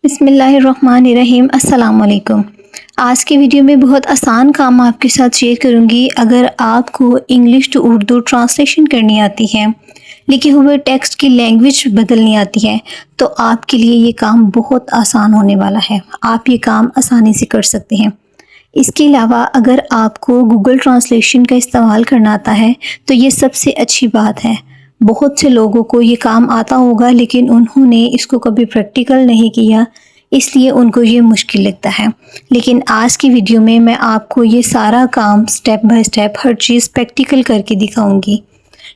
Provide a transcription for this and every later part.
बिस्मिल्लाहिर्रहमानिर्रहीम अस्सलाम वालेकुम। आज की वीडियो में बहुत आसान काम आपके साथ शेयर करूंगी। अगर आपको इंग्लिश टू उर्दू ट्रांसलेशन करनी आती है, लिखे हुए टेक्स्ट की लैंग्वेज बदलनी आती है, तो आपके लिए ये काम बहुत आसान होने वाला है। आप ये काम आसानी से कर सकते हैं। इसके अलावा अगर आपको गूगल ट्रांसलेशन का इस्तेमाल करना आता है, तो ये सबसे अच्छी बात है। बहुत से लोगों को ये काम आता होगा, लेकिन उन्होंने इसको कभी प्रैक्टिकल नहीं किया, इसलिए उनको ये मुश्किल लगता है। लेकिन आज की वीडियो में मैं आपको ये सारा काम step by step her cheese practical करके दिखाऊंगी।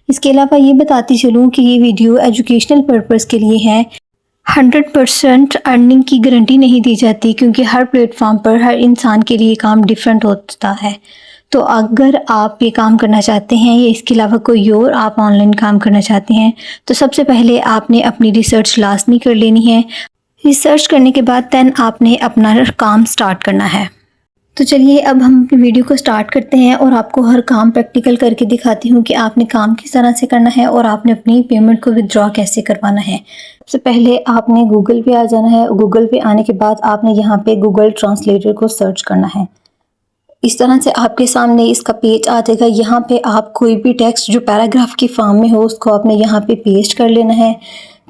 इसके अलावा ये बताती चलूँ कि ये वीडियो एजुकेशनल पर्पज़ के लिए है। 100% अर्निंग की गारंटी नहीं दी जाती, क्योंकि हर प्लेटफॉर्म पर हर इंसान के लिए काम डिफरेंट होता है। तो अगर आप ये काम करना चाहते हैं या इसके अलावा कोई और आप ऑनलाइन काम करना चाहते हैं, तो सबसे पहले आपने अपनी रिसर्च लाजमी कर लेनी है। रिसर्च करने के बाद दैन आपने अपना काम स्टार्ट करना है। तो चलिए अब हम अपनी वीडियो को स्टार्ट करते हैं और आपको हर काम प्रैक्टिकल करके दिखाती हूँ कि आपने काम किस तरह से करना है और आपने अपनी पेमेंट को विथड्रॉ कैसे करवाना है। सबसे पहले आपने गूगल पे आ जाना है। गूगल पे आने के बाद आपने यहाँ पे गूगल ट्रांसलेटर को सर्च करना है। इस तरह से आपके सामने इसका पेज आ जाएगा। यहाँ पे आप कोई भी टेक्स्ट जो पैराग्राफ की फॉर्म में हो उसको आपने यहाँ पे पेस्ट कर लेना है।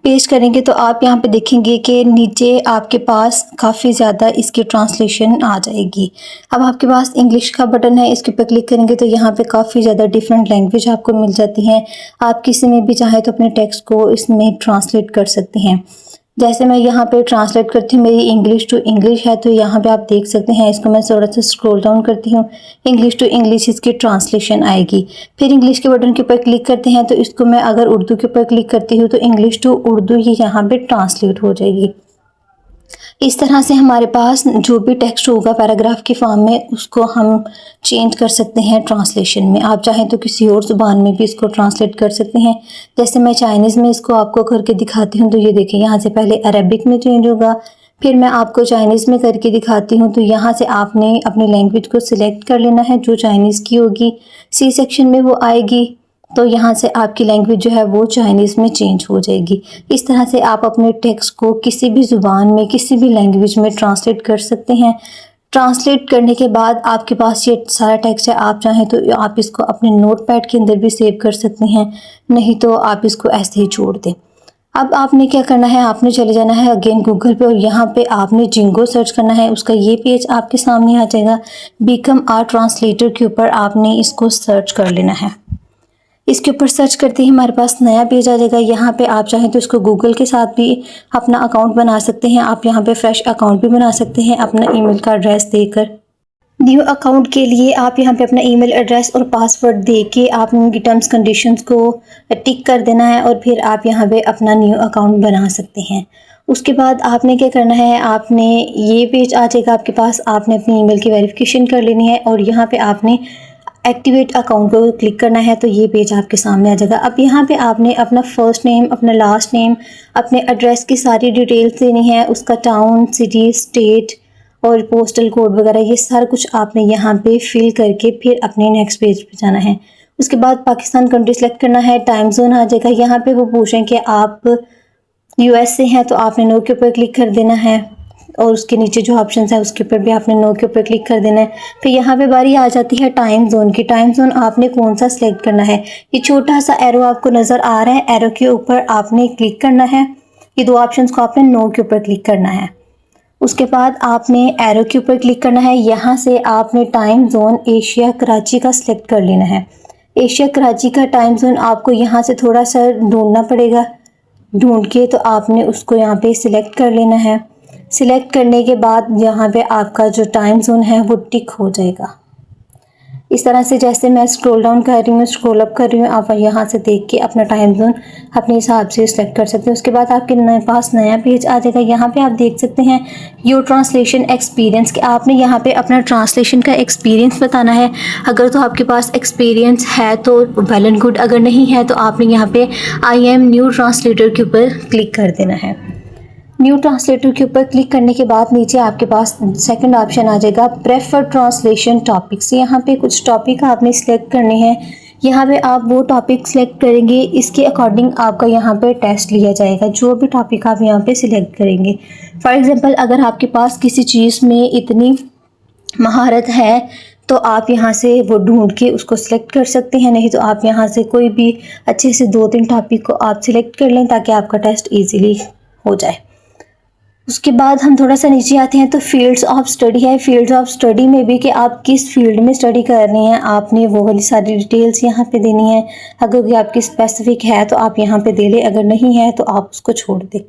पेस्ट करेंगे तो आप यहाँ पे देखेंगे कि नीचे आपके पास काफ़ी ज़्यादा इसकी ट्रांसलेशन आ जाएगी। अब आपके पास इंग्लिश का बटन है, इसके ऊपर क्लिक करेंगे तो यहाँ पे काफ़ी ज़्यादा डिफरेंट लैंग्वेज आपको मिल जाती हैं। आप किसी में भी चाहे तो अपने टेक्स्ट को इसमें ट्रांसलेट कर सकते हैं। जैसे मैं यहाँ पे ट्रांसलेट करती हूँ, मेरी इंग्लिश टू इंग्लिश है, तो यहाँ पे आप देख सकते हैं। इसको मैं थोड़ा सा स्क्रॉल डाउन करती हूँ, इंग्लिश टू इंग्लिश इसकी ट्रांसलेशन आएगी। फिर इंग्लिश के बटन के ऊपर क्लिक करते हैं तो इसको मैं अगर उर्दू के ऊपर क्लिक करती हूँ तो इंग्लिश टू उर्दू ही यहाँ पे ट्रांसलेट हो जाएगी। इस तरह से हमारे पास जो भी टेक्स्ट होगा पैराग्राफ की फॉर्म में उसको हम चेंज कर सकते हैं ट्रांसलेशन में। आप चाहें तो किसी और ज़ुबान में भी इसको ट्रांसलेट कर सकते हैं। जैसे मैं चाइनीज़ में इसको आपको करके दिखाती हूँ, तो ये देखिए यहाँ से पहले अरबिक में चेंज होगा, फिर मैं आपको चाइनीज़ में करके दिखाती हूँ। तो यहाँ से आपने अपनी लैंग्वेज को सिलेक्ट कर लेना है जो चाइनीज़ की होगी, सी सेक्शन में वो आएगी। तो यहाँ से आपकी लैंग्वेज जो है वो चाइनीज़ में चेंज हो जाएगी। इस तरह से आप अपने टेक्स्ट को किसी भी ज़ुबान में किसी भी लैंग्वेज में ट्रांसलेट कर सकते हैं। ट्रांसलेट करने के बाद आपके पास ये सारा टेक्स्ट है। आप चाहें तो आप इसको अपने नोटपैड के अंदर भी सेव कर सकते हैं, नहीं तो आप इसको ऐसे ही छोड़ दें। अब आपने क्या करना है, आपने चले जाना है अगेन गूगल पे और यहाँ पे आपने जिंगो सर्च करना है। उसका ये पेज आपके सामने आ जाएगा। बिकम आ ट्रांसलेटर के ऊपर आपने इसको सर्च कर लेना है। इसके ऊपर सर्च करते ही हमारे पास नया पेज आ जाएगा। यहाँ पे आप चाहें तो इसको गूगल के साथ भी अपना अकाउंट बना सकते हैं। आप यहाँ पे फ्रेश अकाउंट भी बना सकते हैं अपना ईमेल का एड्रेस देकर। न्यू अकाउंट के लिए आप यहाँ पे अपना ईमेल एड्रेस और पासवर्ड दे के आप उनकी टर्म्स कंडीशंस को टिक कर देना है और फिर आप यहाँ पे अपना न्यू अकाउंट बना सकते हैं। उसके बाद आपने क्या करना है, आपने ये पेज आ जाएगा आपके पास। आपने अपनी ईमेल की वेरिफिकेशन कर लेनी है और यहाँ पे आपने एक्टिवेट अकाउंट को क्लिक करना है, तो ये पेज आपके सामने आ जाएगा। अब यहाँ पे आपने अपना फर्स्ट नेम, अपना लास्ट नेम, अपने एड्रेस की सारी डिटेल्स देनी है, उसका टाउन, सिटी, स्टेट और पोस्टल कोड वगैरह, ये सारा कुछ आपने यहाँ पे फिल करके फिर अपने नेक्स्ट पेज पे जाना है। उसके बाद पाकिस्तान कंट्री सेलेक्ट करना है, टाइम जोन आ जाएगा। यहाँ पे वो पूछें कि आप यूएस से हैं, तो आपने नो के ऊपर क्लिक कर देना है और उसके नीचे जो ऑप्शन है उसके ऊपर भी आपने नो के ऊपर क्लिक कर देना है। फिर यहाँ पे बारी आ जाती है टाइम जोन की। टाइम जोन आपने कौन सा सिलेक्ट करना है, ये छोटा सा एरो आपको नज़र आ रहा है, एरो के ऊपर आपने क्लिक करना है। ये दो ऑप्शंस को आपने नो के ऊपर क्लिक करना है। उसके बाद आपने एरो के ऊपर क्लिक करना है। यहाँ से आपने टाइम जोन एशिया कराची का सिलेक्ट कर लेना है। एशिया कराची का टाइम जोन आपको यहाँ से थोड़ा सा ढूंढना पड़ेगा। ढूंढ के तो आपने उसको यहाँ पे सिलेक्ट कर लेना है। सिलेक्ट करने के बाद यहाँ पे आपका जो टाइम जोन है वो टिक हो जाएगा। इस तरह से जैसे मैं स्क्रॉल डाउन कर रही हूँ, स्क्रॉल अप कर रही हूँ, आप यहाँ से देख के अपना टाइम जोन अपने हिसाब से सिलेक्ट कर सकते हैं। उसके बाद आपके पास नया पेज आ जाएगा। यहाँ पे आप देख सकते हैं योर ट्रांसलेशन एक्सपीरियंस, कि आपने यहाँ पे अपना ट्रांसलेशन का एक्सपीरियंस बताना है। अगर तो आपके पास एक्सपीरियंस है तो वेल एंड गुड, अगर नहीं है तो आपने यहाँ पे आई एम न्यू ट्रांसलेटर के ऊपर क्लिक कर देना है। न्यू ट्रांसलेटर के ऊपर क्लिक करने के बाद नीचे आपके पास सेकंड ऑप्शन आ जाएगा प्रेफर ट्रांसलेशन टॉपिक्स। यहाँ पे कुछ टॉपिक आपने सिलेक्ट करने हैं यहाँ पे आप वो टॉपिक सिलेक्ट करेंगे, इसके अकॉर्डिंग आपका यहाँ पे टेस्ट लिया जाएगा, जो भी टॉपिक आप यहाँ पे सिलेक्ट करेंगे। फॉर एग्ज़ाम्पल अगर आपके पास किसी चीज़ में इतनी महारत है तो आप यहाँ से वो ढूंढ के उसको सिलेक्ट कर सकते हैं, नहीं तो आप यहाँ से कोई भी अच्छे से 2-3 टॉपिक को आप सिलेक्ट कर लें ताकि आपका टेस्ट ईजीली हो जाए। उसके बाद हम थोड़ा सा नीचे आते हैं तो फील्ड्स ऑफ स्टडी है। फील्ड्स ऑफ स्टडी में भी कि आप किस फील्ड में स्टडी कर रहे हैं, आपने वो वाली सारी डिटेल्स यहाँ पे देनी है। अगर कोई आपकी स्पेसिफिक है तो आप यहाँ पे दे लें, अगर नहीं है तो आप उसको छोड़ दें।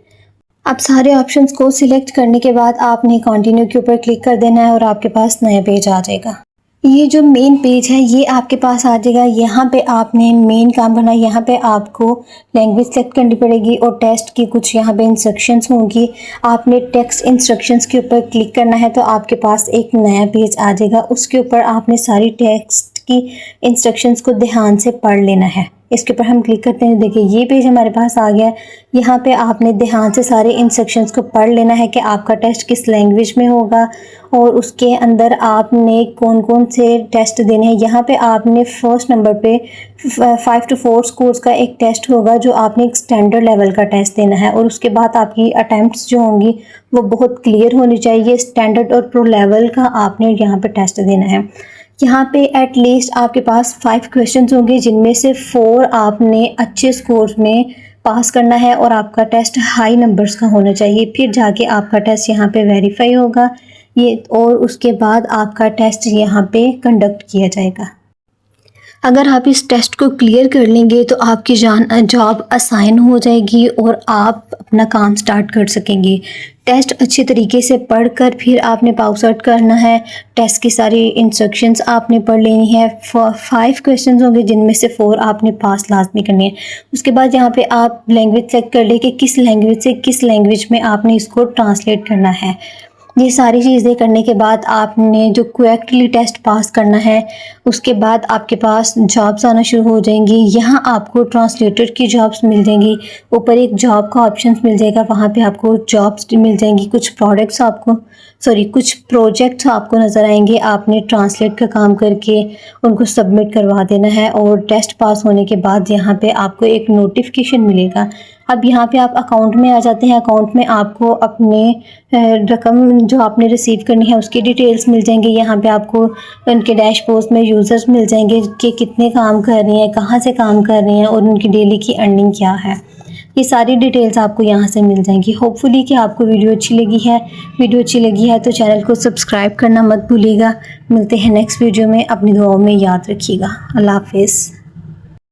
अब सारे ऑप्शंस को सिलेक्ट करने के बाद आपने कंटिन्यू के ऊपर क्लिक कर देना है और आपके पास नया पेज आ जाएगा। ये जो मेन पेज है ये आपके पास आ जाएगा। यहाँ पे आपने मेन काम करना है। यहाँ पे आपको लैंग्वेज सेलेक्ट करनी पड़ेगी और टेस्ट की कुछ यहाँ पे इंस्ट्रक्शंस होंगी। आपने टेक्स्ट इंस्ट्रक्शंस के ऊपर क्लिक करना है तो आपके पास एक नया पेज आ जाएगा। उसके ऊपर आपने सारी टेक्स्ट की इंस्ट्रक्शंस को ध्यान से पढ़ लेना है। इसके ऊपर हम क्लिक करते हैं, देखिए ये पेज हमारे पास आ गया। यहाँ पे आपने ध्यान से सारे इंस्ट्रक्शंस को पढ़ लेना है कि आपका टेस्ट किस लैंग्वेज में होगा और उसके अंदर आपने कौन कौन से टेस्ट देने हैं। यहाँ पे आपने फर्स्ट नंबर पे 5 to 4 स्कोर्स का एक टेस्ट होगा जो आपने एक स्टैंडर्ड लेवल का टेस्ट देना है और उसके बाद आपकी अटैम्प्ट्स जो होंगी वो बहुत क्लियर होनी चाहिए। स्टैंडर्ड और प्रो लेवल का आपने यहाँ पे टेस्ट देना है। यहाँ पे एट लीस्ट आपके पास 5 क्वेश्चंस होंगे जिनमें से 4 आपने अच्छे स्कोर में पास करना है और आपका टेस्ट हाई नंबर्स का होना चाहिए। फिर जाके आपका टेस्ट यहाँ पे वेरीफाई होगा ये और उसके बाद आपका टेस्ट यहाँ पे कंडक्ट किया जाएगा। अगर आप इस टेस्ट को क्लियर कर लेंगे तो आपकी जॉब असाइन हो जाएगी और आप अपना काम स्टार्ट कर सकेंगे। टेस्ट अच्छे तरीके से पढ़कर फिर आपने पास आउट करना है। टेस्ट की सारी इंस्ट्रक्शंस आपने पढ़ लेनी है। 5 क्वेश्चंस होंगे जिनमें से 4 आपने पास लाजमी करनी है। उसके बाद यहाँ पे आप लैंग्वेज सेलेक्ट कर ले कि किस लैंग्वेज से किस लैंग्वेज में आपने इसको ट्रांसलेट करना है। ये सारी चीज़ें करने के बाद आपने जो करेक्टली टेस्ट पास करना है उसके बाद आपके पास जॉब्स आना शुरू हो जाएंगी। यहाँ आपको ट्रांसलेटर की जॉब्स मिल जाएंगी। ऊपर एक जॉब का ऑप्शन मिल जाएगा, वहाँ पे आपको जॉब्स मिल जाएंगी। कुछ प्रोजेक्ट्स आपको नज़र आएंगे। आपने ट्रांसलेट का काम करके उनको सबमिट करवा देना है और टेस्ट पास होने के बाद यहाँ पे आपको एक नोटिफिकेशन मिलेगा। अब यहाँ पे आप अकाउंट में आ जाते हैं। अकाउंट में आपको अपने रकम जो आपने रिसीव करनी है उसकी डिटेल्स मिल जाएंगी। यहाँ पे आपको उनके डैशबोर्ड में यूज़र्स मिल जाएंगे कि कितने काम कर रहे हैं, कहाँ से काम कर रहे हैं और उनकी डेली की अर्निंग क्या है। ये सारी डिटेल्स आपको यहाँ से मिल जाएंगी। होपफुली कि आपको वीडियो अच्छी लगी है तो चैनल को सब्सक्राइब करना मत भूलिएगा। मिलते हैं नेक्स्ट वीडियो में। अपनी दुआओं में याद रखिएगा। अल्लाह हाफिज़।